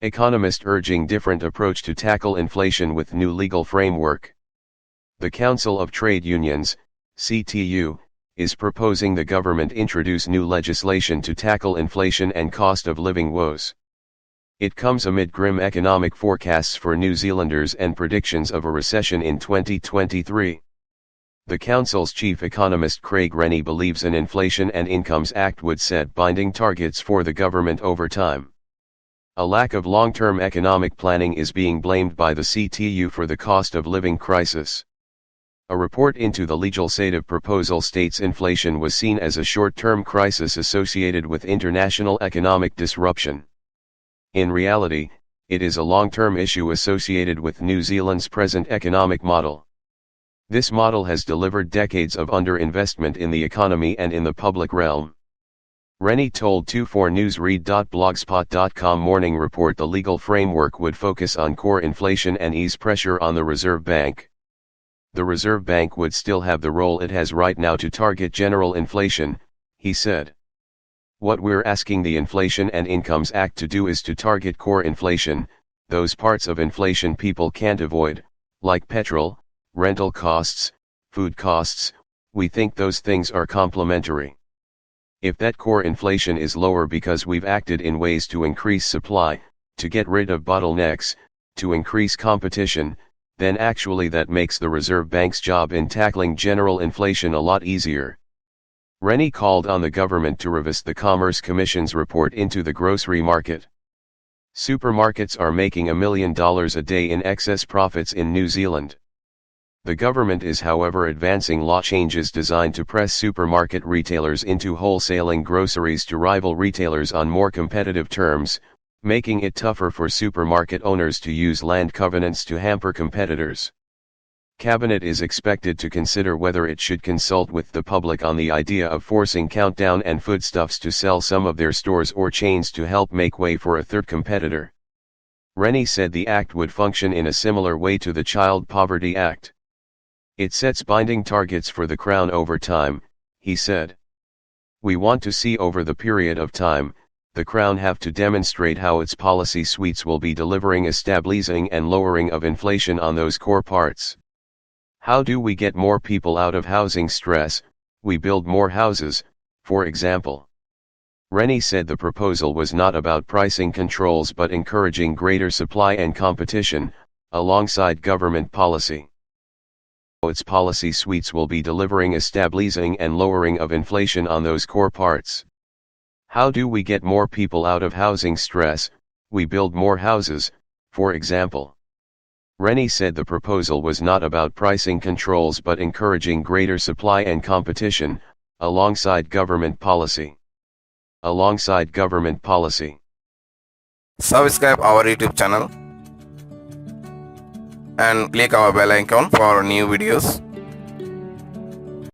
Economist urging different approach to tackle inflation with new legal framework. The Council of Trade Unions, CTU, is proposing the government introduce new legislation to tackle inflation and cost of living woes. It comes amid grim economic forecasts for New Zealanders and predictions of a recession in 2023. The Council's chief economist Craig Rennie believes an Inflation and Incomes Act would set binding targets for the government over time. A lack of long-term economic planning is being blamed by the CTU for the cost of living crisis. A report into the legislative proposal states inflation was seen as a short-term crisis associated with international economic disruption. In reality, it is a long-term issue associated with New Zealand's present economic model. This model has delivered decades of underinvestment in the economy and in the public realm. Rennie told 24newsread.blogspot.com Morning Report the legal framework would focus on core inflation and ease pressure on the Reserve Bank. The Reserve Bank would still have the role it has right now to target general inflation, he said. What we're asking the Inflation and Incomes Act to do is to target core inflation, those parts of inflation people can't avoid, like petrol, rental costs, food costs. We think those things are complementary. If that core inflation is lower because we've acted in ways to increase supply, to get rid of bottlenecks, to increase competition, then actually that makes the Reserve Bank's job in tackling general inflation a lot easier. Rennie called on the government to revisit the Commerce Commission's report into the grocery market. Supermarkets are making $1 million a day in excess profits in New Zealand. The government is however advancing law changes designed to press supermarket retailers into wholesaling groceries to rival retailers on more competitive terms, making it tougher for supermarket owners to use land covenants to hamper competitors. Cabinet is expected to consider whether it should consult with the public on the idea of forcing Countdown and Foodstuffs to sell some of their stores or chains to help make way for a third competitor. Rennie said the act would function in a similar way to the Child Poverty Act. It sets binding targets for the Crown over time, he said. We want to see over the period of time, the Crown have to demonstrate how its policy suites will be delivering a stabilizing and lowering of inflation on those core parts. How do we get more people out of housing stress? We build more houses, for example. Rennie said the proposal was not about pricing controls but encouraging greater supply and competition, alongside government policy. Its policy suites will be delivering a stabilizing and lowering of inflation on those core parts. How do we get more people out of housing stress? We build more houses, for example. Rennie said the proposal was not about pricing controls but encouraging greater supply and competition, alongside government policy. Alongside government policy. Subscribe our YouTube channel and click our bell icon for new videos.